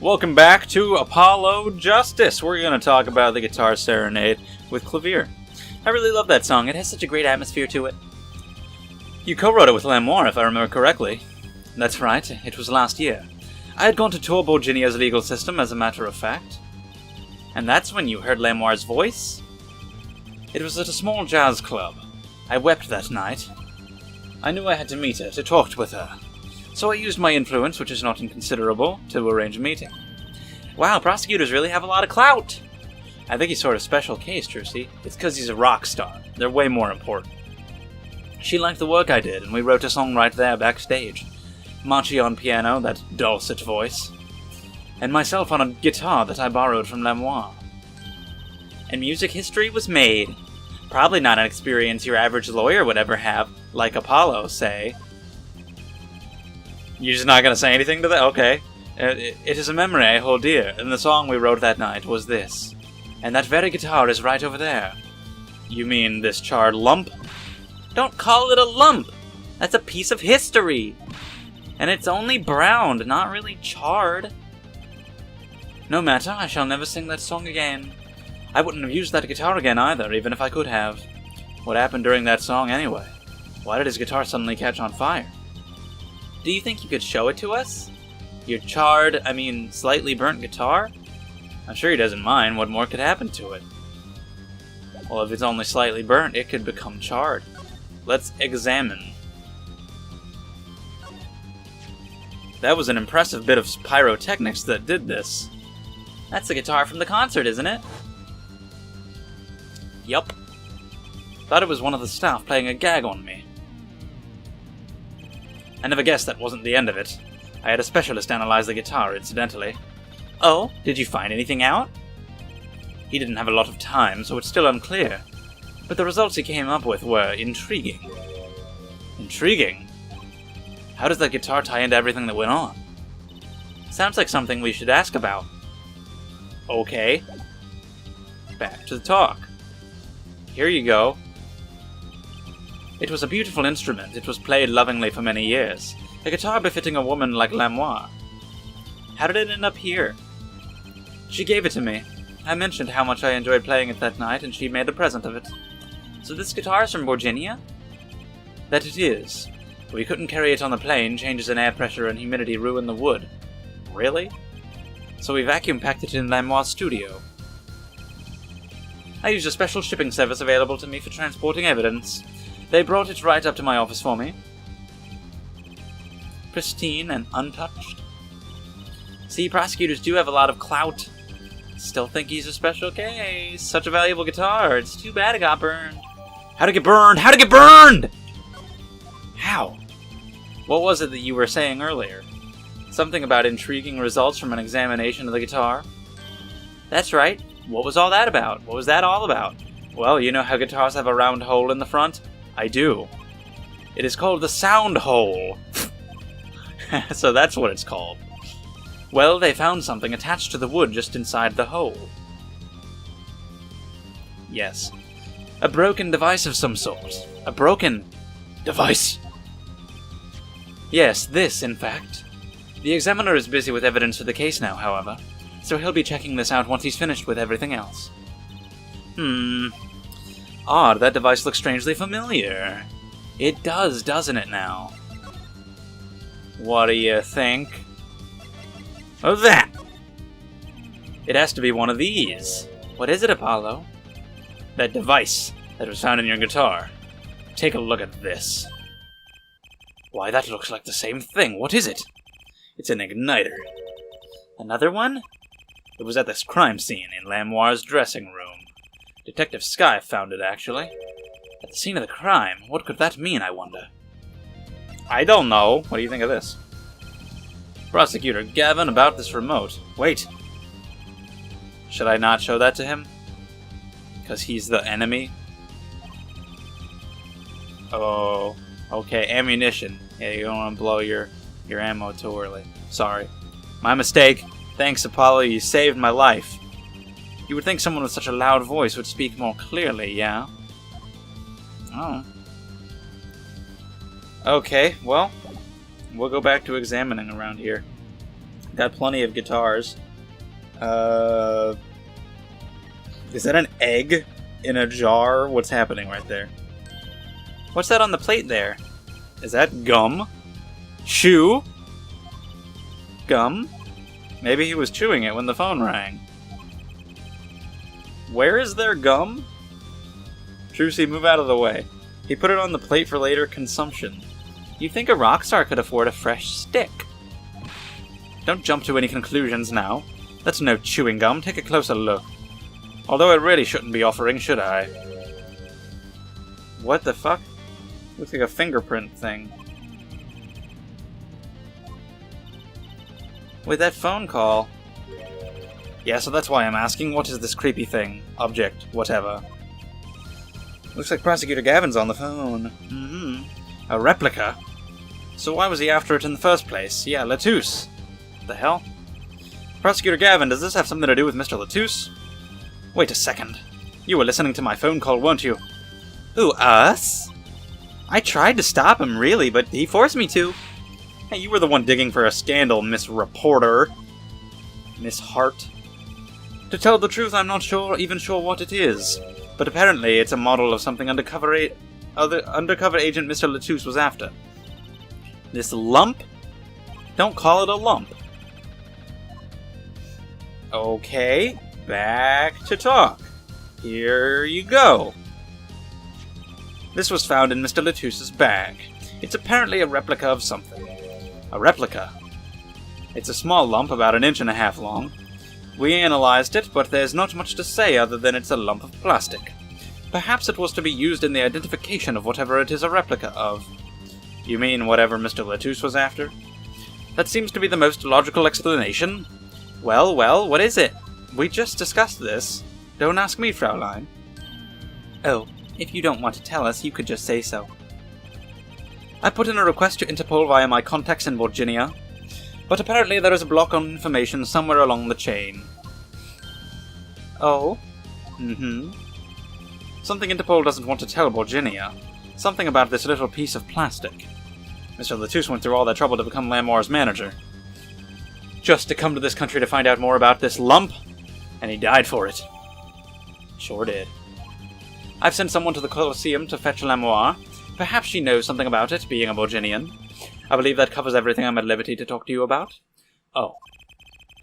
Welcome back to Apollo Justice. We're going to talk about the Guitar Serenade with Clavier. I really love that song. It has such a great atmosphere to it. You co-wrote it with Lamiroir, if I remember correctly. That's right, it was last year. I had gone to tour Borjian's legal system, as a matter of fact. And that's when you heard Lamiroir's voice? It was at a small jazz club. I wept that night. I knew I had to meet her, to talk with her. So I used my influence, which is not inconsiderable, to arrange a meeting. Wow, prosecutors really have a lot of clout! I think he's sort of special case, Trucy. It's because he's a rock star. They're way more important. She liked the work I did, and we wrote a song right there backstage. Machi on piano, that dulcet voice. And myself on a guitar that I borrowed from Lamiroir. And music history was made. Probably not an experience your average lawyer would ever have, like Apollo, say. You're just not going to say anything to that? Okay. It is a memory I hold dear, and the song we wrote that night was this. And that very guitar is right over there. You mean this charred lump? Don't call it a lump! That's a piece of history! And it's only browned, not really charred. No matter, I shall never sing that song again. I wouldn't have used that guitar again either, even if I could have. What happened during that song anyway? Why did his guitar suddenly catch on fire? Do you think you could show it to us? Your charred, slightly burnt guitar? I'm sure he doesn't mind. What more could happen to it? Well, if it's only slightly burnt, it could become charred. Let's examine. That was an impressive bit of pyrotechnics that did this. That's the guitar from the concert, isn't it? Yup. Thought it was one of the staff playing a gag on me. I never guessed that wasn't the end of it. I had a specialist analyze the guitar, incidentally. Oh, did you find anything out? He didn't have a lot of time, so it's still unclear. But the results he came up with were intriguing. Intriguing? How does that guitar tie into everything that went on? Sounds like something we should ask about. Okay. Back to the talk. Here you go. It was a beautiful instrument. It was played lovingly for many years. A guitar befitting a woman like Lamiroir. How did it end up here? She gave it to me. I mentioned how much I enjoyed playing it that night, and she made a present of it. So this guitar is from Borjian? That it is. We couldn't carry it on the plane. Changes in air pressure and humidity ruin the wood. Really? So we vacuum-packed it in Lamiroir's studio. I used a special shipping service available to me for transporting evidence. They brought it right up to my office for me. Pristine and untouched. See, prosecutors do have a lot of clout. Still think he's a special case. Such a valuable guitar. It's too bad it got burned. How'd it get burned? How'd it get burned? How? What was it that you were saying earlier? Something about intriguing results from an examination of the guitar? That's right. What was all that about? What was that all about? Well, you know how guitars have a round hole in the front? I do. It is called the sound hole. So that's what it's called. Well, they found something attached to the wood just inside the hole. Yes. A broken device of some sort. A broken device. Yes, this, in fact. The examiner is busy with evidence for the case now, however, so he'll be checking this out once he's finished with everything else. Odd, that device looks strangely familiar. It does, doesn't it now? What do you think? Of that! It has to be one of these. What is it, Apollo? That device that was found in your guitar. Take a look at this. Why, that looks like the same thing. What is it? It's an igniter. Another one? It was at this crime scene in Lamiroir's dressing room. Detective Sky found it, actually. At the scene of the crime. What could that mean, I wonder? I don't know. What do you think of this? Prosecutor Gavin, about this remote. Wait. Should I not show that to him? Because he's the enemy? Oh, okay. Ammunition. Yeah, you don't want to blow your ammo too early. Sorry. My mistake. Thanks, Apollo. You saved my life. You would think someone with such a loud voice would speak more clearly, yeah? Oh. Okay, well, we'll go back to examining around here. Got plenty of guitars. Is that an egg in a jar? What's happening right there? What's that on the plate there? Is that gum? Chew? Gum? Maybe he was chewing it when the phone rang. Where is their gum? Trucy, move out of the way. He put it on the plate for later consumption. You'd think a rock star could afford a fresh stick. Don't jump to any conclusions now. That's no chewing gum. Take a closer look. Although I really shouldn't be offering, should I? What the fuck? Looks like a fingerprint thing. Wait, that phone call. Yeah, so that's why I'm asking, what is this creepy thing? Object, whatever. Looks like Prosecutor Gavin's on the phone. A replica? So why was he after it in the first place? Yeah, Latouche. The hell? Prosecutor Gavin, does this have something to do with Mr. Latouche? Wait a second. You were listening to my phone call, weren't you? Who, us? I tried to stop him, really, but he forced me to. Hey, you were the one digging for a scandal, Miss Reporter. Miss Hart. To tell the truth, I'm not even sure what it is. But apparently it's a model of something undercover agent Mr. Latouche was after. This lump? Don't call it a lump. Okay, back to talk. Here you go. This was found in Mr. Latouche's bag. It's apparently a replica of something. A replica. It's a small lump about 1.5 inches long. We analyzed it, but there's not much to say other than it's a lump of plastic. Perhaps it was to be used in the identification of whatever it is a replica of. You mean whatever Mr. Latouche was after? That seems to be the most logical explanation. Well, what is it? We just discussed this. Don't ask me, Fraulein. Oh, if you don't want to tell us, you could just say so. I put in a request to Interpol via my contacts in Borjian, but apparently there is a block on information somewhere along the chain. Oh? Something Interpol doesn't want to tell Borjian. Something about this little piece of plastic. Mr. Latouche went through all that trouble to become Lamiroir's manager. Just to come to this country to find out more about this lump, and he died for it. Sure did. I've sent someone to the Colosseum to fetch Lamiroir. Perhaps she knows something about it, being a Borjian. I believe that covers everything I'm at liberty to talk to you about. Oh.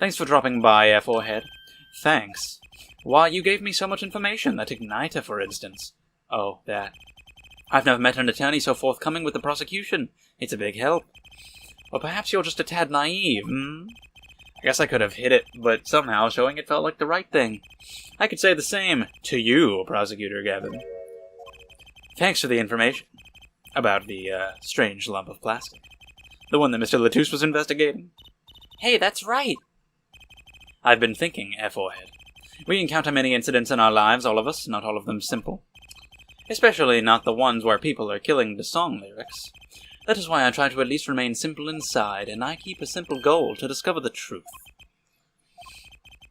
Thanks for dropping by, Airforehead. Thanks. Why, you gave me so much information, that igniter, for instance. Oh, that. I've never met an attorney so forthcoming with the prosecution. It's a big help. Or perhaps you're just a tad naive, I guess I could have hit it, but somehow showing it felt like the right thing. I could say the same to you, Prosecutor Gavin. Thanks for the information about the strange lump of plastic. The one that Mr. Latouche was investigating. Hey, that's right! I've been thinking, Airforehead. We encounter many incidents in our lives, all of us, not all of them simple. Especially not the ones where people are killing the song lyrics. That is why I try to at least remain simple inside, and I keep a simple goal to discover the truth.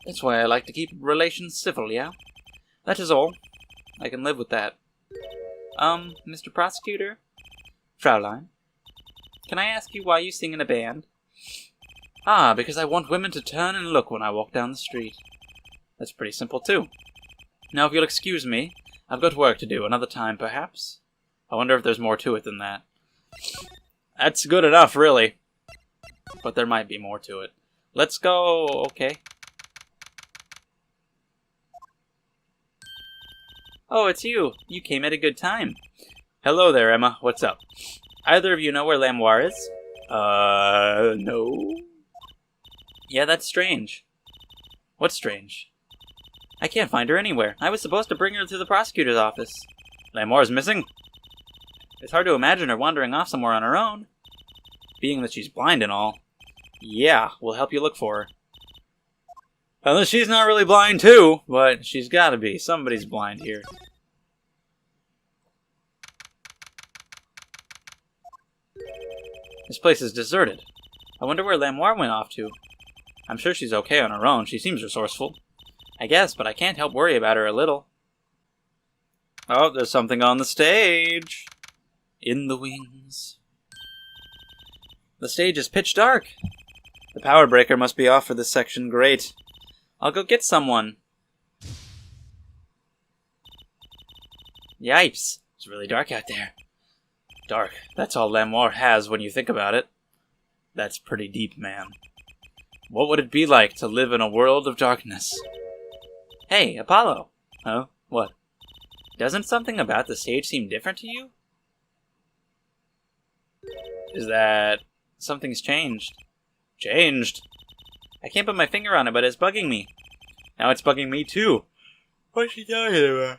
That's why I like to keep relations civil, yeah? That is all. I can live with that. Mr. Prosecutor? Fraulein? Can I ask you why you sing in a band? Ah, because I want women to turn and look when I walk down the street. That's pretty simple, too. Now, if you'll excuse me, I've got work to do, another time, perhaps. I wonder if there's more to it than that. That's good enough, really. But there might be more to it. Let's go... okay. Oh, it's you. You came at a good time. Hello there, Emma. What's up? Either of you know where Lamiroir is? No. Yeah, that's strange. What's strange? I can't find her anywhere. I was supposed to bring her to the prosecutor's office. Lamiroir's missing? It's hard to imagine her wandering off somewhere on her own. Being that she's blind and all. Yeah, we'll help you look for her. Unless she's not really blind too, but she's gotta be. Somebody's blind here. This place is deserted. I wonder where Lamiroir went off to. I'm sure she's okay on her own. She seems resourceful. I guess, but I can't help worry about her a little. Oh, there's something on the stage. In the wings. The stage is pitch dark. The power breaker must be off for this section. Great. I'll go get someone. Yipes. It's really dark out there. Dark. That's all Lamiroir has when you think about it. That's pretty deep, man. What would it be like to live in a world of darkness? Hey, Apollo. Huh? What? Doesn't something about the stage seem different to you? Is that... something's changed? Changed? I can't put my finger on it, but it's bugging me. Now it's bugging me too. What's she talking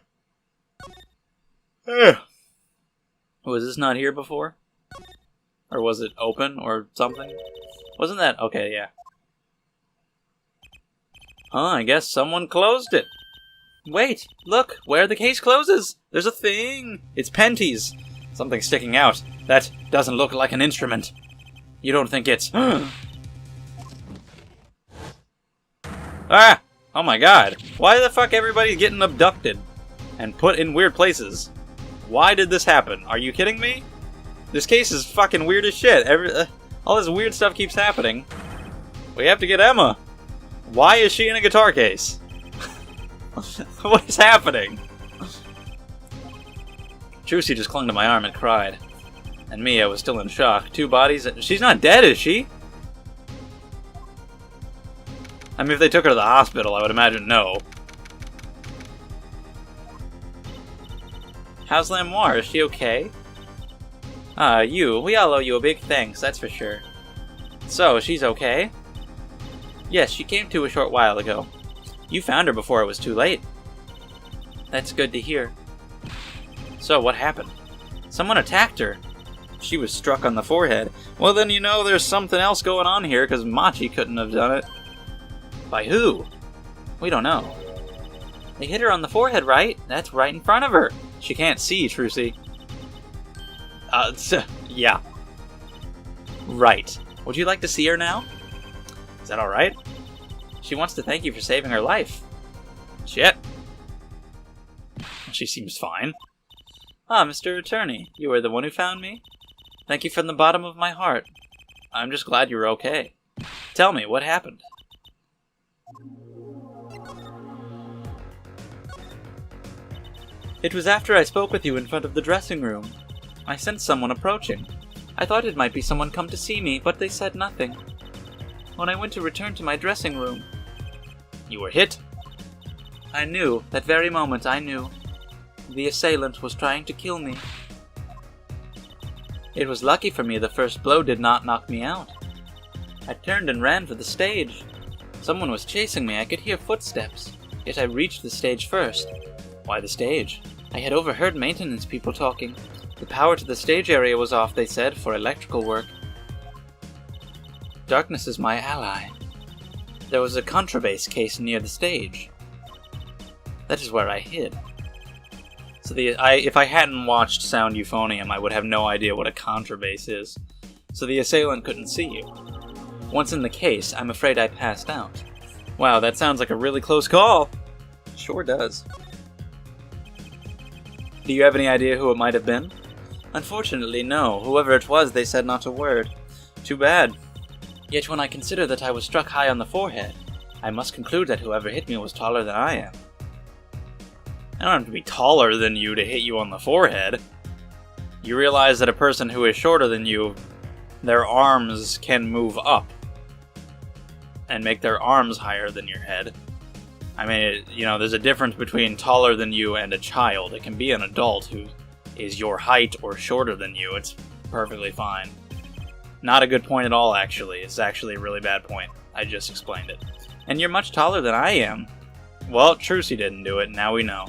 about? Was this not here before? Or was it open or something? Wasn't that... okay, yeah. Huh, I guess someone closed it. Wait, look, where the case closes. There's a thing. It's penties. Something sticking out. That doesn't look like an instrument. You don't think it's... Ah! Oh my god. Why the fuck everybody's getting abducted and put in weird places? Why did this happen? Are you kidding me? This case is fucking weird as shit. All this weird stuff keeps happening. We have to get Emma. Why is she in a guitar case? What is happening? Trucy just clung to my arm and cried. And me, I was still in shock. 2 bodies. She's not dead, is she? I mean, if they took her to the hospital, I would imagine no. How's Lamiroir? Is she okay? We all owe you a big thanks, that's for sure. So, she's okay? Yes, she came to a short while ago. You found her before it was too late. That's good to hear. So, what happened? Someone attacked her. She was struck on the forehead. Well, then you know there's something else going on here, because Machi couldn't have done it. By who? We don't know. They hit her on the forehead, right? That's right in front of her. She can't see, Trucy. Yeah. Right. Would you like to see her now? Is that alright? She wants to thank you for saving her life. Shit. She seems fine. Ah, Mr. Attorney, you are the one who found me? Thank you from the bottom of my heart. I'm just glad you're okay. Tell me, what happened? It was after I spoke with you in front of the dressing room. I sensed someone approaching. I thought it might be someone come to see me, but they said nothing. When I went to return to my dressing room... You were hit? I knew. That very moment I knew. The assailant was trying to kill me. It was lucky for me the first blow did not knock me out. I turned and ran for the stage. Someone was chasing me. I could hear footsteps. Yet I reached the stage first. Why the stage? I had overheard maintenance people talking. The power to the stage area was off, they said, for electrical work. Darkness is my ally. There was a contrabass case near the stage. That is where I hid. So if I hadn't watched Sound Euphonium, I would have no idea what a contrabass is. So the assailant couldn't see you. Once in the case, I'm afraid I passed out. Wow, that sounds like a really close call. Sure does. Do you have any idea who it might have been? Unfortunately, no. Whoever it was, they said not a word. Too bad. Yet when I consider that I was struck high on the forehead, I must conclude that whoever hit me was taller than I am. I don't have to be taller than you to hit you on the forehead. You realize that a person who is shorter than you, their arms can move up and make their arms higher than your head. I mean, there's a difference between taller than you and a child. It can be an adult who is your height or shorter than you. It's perfectly fine. Not a good point at all, actually. It's actually a really bad point. I just explained it. And you're much taller than I am. Well, Trucy didn't do it, now we know.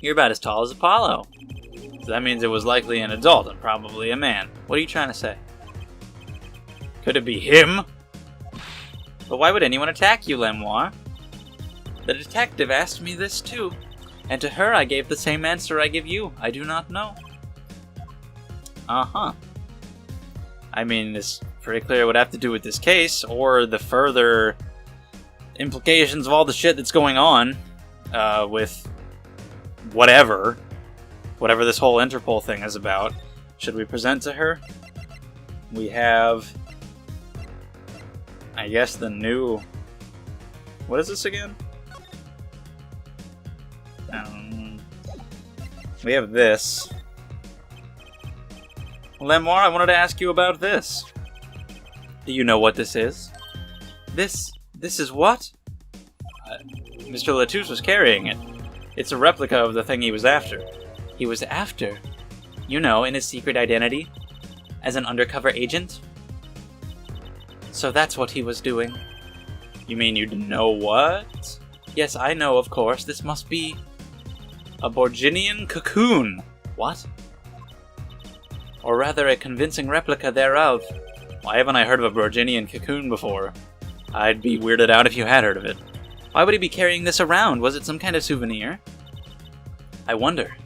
You're about as tall as Apollo. So that means it was likely an adult and probably a man. What are you trying to say? Could it be him? But why would anyone attack you, Lamiroir? The detective asked me this too, and to her I gave the same answer I give you. I do not know. Uh-huh. I mean, it's pretty clear it would have to do with this case, or the further implications of all the shit that's going on, with whatever this whole Interpol thing is about. Should we present to her? We have I guess the new... What is this again? We have this. Lamiroir, I wanted to ask you about this. Do you know what this is? This is what? Mr. Latouche was carrying it. It's a replica of the thing he was after. He was after? You know, in his secret identity? As an undercover agent? So that's what he was doing. You mean you know what? Yes, I know, of course. This must be... a Borjian cocoon. What? Or rather, a convincing replica thereof. Why haven't I heard of a Borjian cocoon before? I'd be weirded out if you had heard of it. Why would he be carrying this around? Was it some kind of souvenir? I wonder.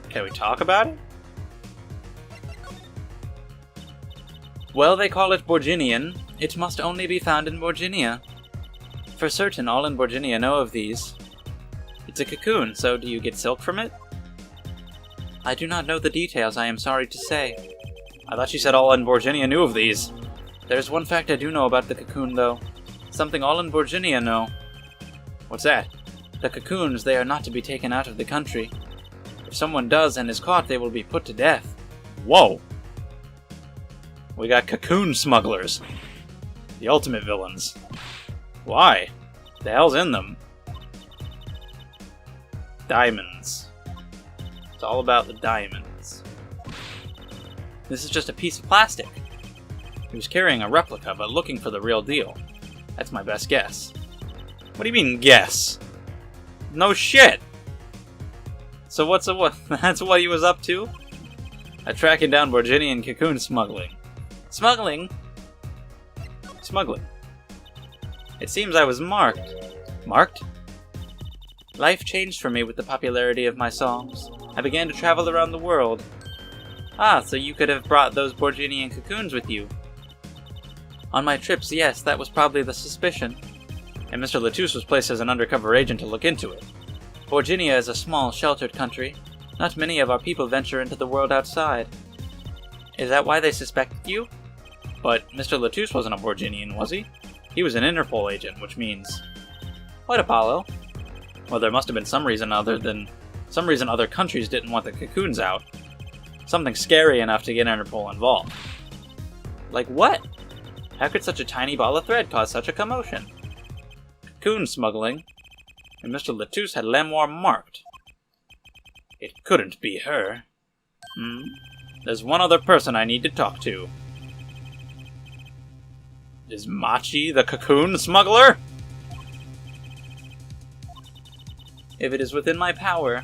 Can we talk about it? Well, they call it Borjian. It must only be found in Borjinia. For certain, all in Borjinia know of these. It's a cocoon, so do you get silk from it? I do not know the details, I am sorry to say. I thought you said all in Borjinia knew of these. There's one fact I do know about the cocoon, though. Something all in Borjinia know. What's that? The cocoons, they are not to be taken out of the country. If someone does and is caught, they will be put to death. Whoa! We got cocoon smugglers. The ultimate villains. Why? The hell's in them? Diamonds. It's all about the diamonds. This is just a piece of plastic. He was carrying a replica, but looking for the real deal. That's my best guess. What do you mean, guess? No shit! So what? That's what he was up to? Tracking down Borjian cocoon smuggling. Smuggling? Smuggling. It seems I was marked. Marked? Life changed for me with the popularity of my songs. I began to travel around the world. Ah, so you could have brought those Borjian cocoons with you. On my trips, yes, that was probably the suspicion. And Mr. Latouche was placed as an undercover agent to look into it. Borjinia is a small, sheltered country. Not many of our people venture into the world outside. Is that why they suspected you? But Mr. Latouche wasn't a Borjian, was he? He was an Interpol agent, which means... What, Apollo? Well, there must have been some reason other countries didn't want the cocoons out. Something scary enough to get Interpol involved. Like what? How could such a tiny ball of thread cause such a commotion? Cocoon smuggling. And Mr. Latouche had Lamiroir marked. It couldn't be her. There's one other person I need to talk to. Is Machi the cocoon smuggler? If it is within my power,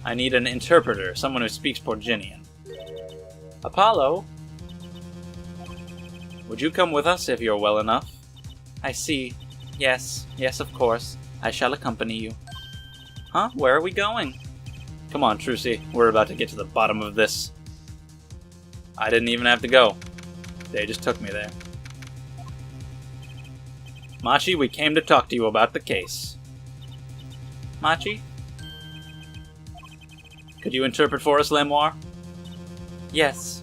I need an interpreter, someone who speaks Borjian. Apollo? Would you come with us if you're well enough? I see. Yes, of course. I shall accompany you. Huh? Where are we going? Come on, Trucy. We're about to get to the bottom of this. I didn't even have to go. They just took me there. Machi, we came to talk to you about the case. Machi? Could you interpret for us, Lamiroir? Yes.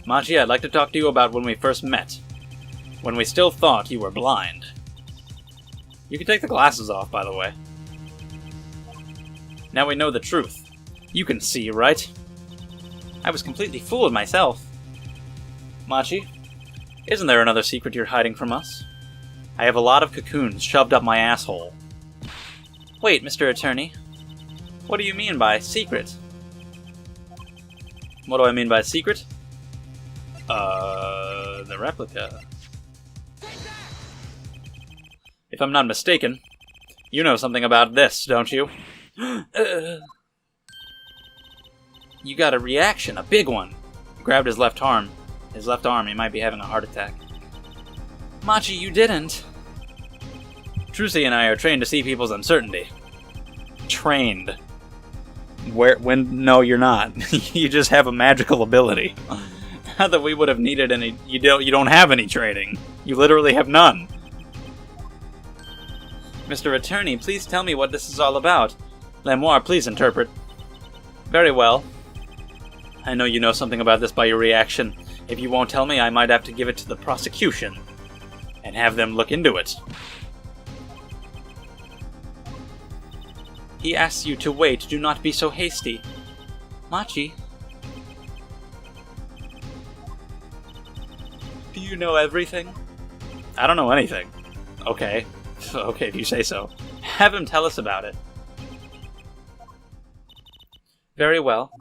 Machi, I'd like to talk to you about when we first met. When we still thought you were blind. You can take the glasses off, by the way. Now we know the truth. You can see, right? I was completely fooled myself. Machi, isn't there another secret you're hiding from us? I have a lot of cocoons shoved up my asshole. Wait, Mr. Attorney. What do you mean by secret? What do I mean by secret? The replica. If I'm not mistaken, you know something about this, don't you? You got a reaction, a big one. He grabbed his left arm. He might be having a heart attack. Machi, you didn't. Trucy and I are trained to see people's uncertainty. Trained. No, you're not. You just have a magical ability. Not that we would have needed any. You don't have any training. You literally have none. Mr. Attorney, please tell me what this is all about. Lamiroir, please interpret. Very well. I know you know something about this by your reaction. If you won't tell me, I might have to give it to the prosecution and have them look into it. He asks you to wait. Do not be so hasty. Machi? Do you know everything? I don't know anything. Okay. Okay, if you say so. Have him tell us about it. Very well.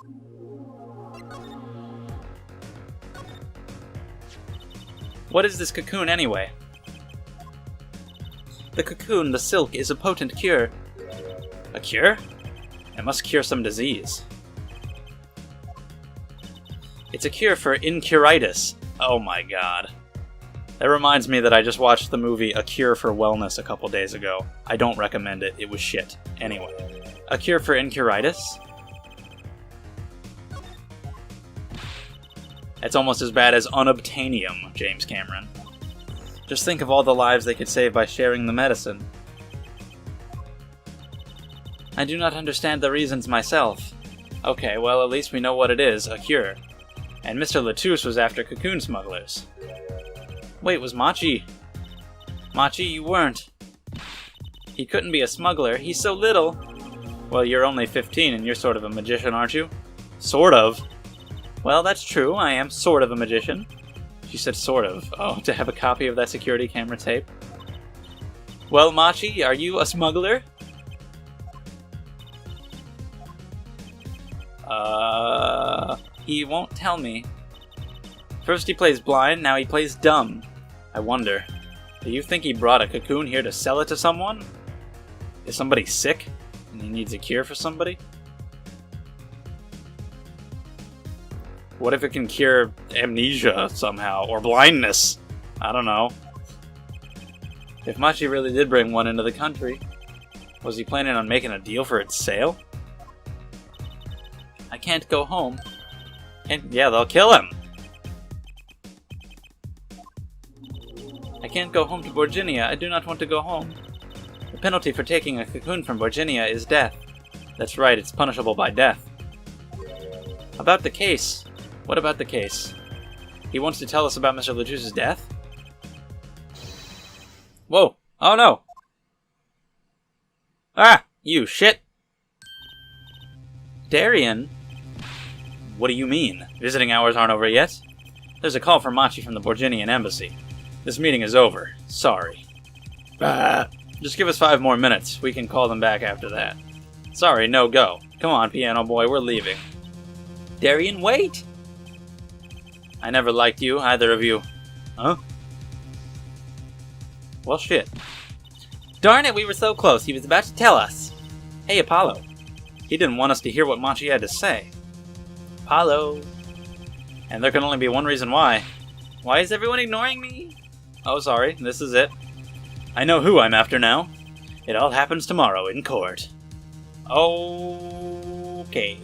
What is this cocoon anyway? The cocoon, the silk, is a potent cure. A cure? It must cure some disease. It's a cure for Incuritis. Oh my god. That reminds me that I just watched the movie A Cure for Wellness a couple days ago. I don't recommend it. It was shit. Anyway. A cure for Incuritis? It's almost as bad as unobtainium, James Cameron. Just think of all the lives they could save by sharing the medicine. I do not understand the reasons myself. Okay, well, at least we know what it is, a cure. And Mr. Latouche was after cocoon smugglers. Wait, was Machi? Machi, you weren't. He couldn't be a smuggler, he's so little. Well, you're only 15 and you're sort of a magician, aren't you? Sort of. Well, that's true, I am sort of a magician. She said sort of. Oh, to have a copy of that security camera tape. Well, Machi, are you a smuggler? He won't tell me. First he plays blind, now he plays dumb. I wonder, do you think he brought a cocoon here to sell it to someone? Is somebody sick and he needs a cure for somebody? What if it can cure amnesia somehow, or blindness? I don't know. If Machi really did bring one into the country, was he planning on making a deal for its sale? I can't go home. Yeah, they'll kill him! I can't go home to Borjian. I do not want to go home. The penalty for taking a cocoon from Borjian is death. That's right, it's punishable by death. About the case. What about the case? He wants to tell us about Mr. Latouche's death? Whoa! Oh no! Ah! You shit! Darian? What do you mean? Visiting hours aren't over yet? There's a call from Machi from the Borjian embassy. This meeting is over. Sorry. Just give us 5 more minutes. We can call them back after that. Sorry, no go. Come on, piano boy, we're leaving. Darian, wait! I never liked you, either of you. Huh? Well, shit. Darn it, we were so close. He was about to tell us. Hey, Apollo. He didn't want us to hear what Machi had to say. Apollo. And there can only be one reason why. Why is everyone ignoring me? Oh, sorry. This is it. I know who I'm after now. It all happens tomorrow in court. Okay.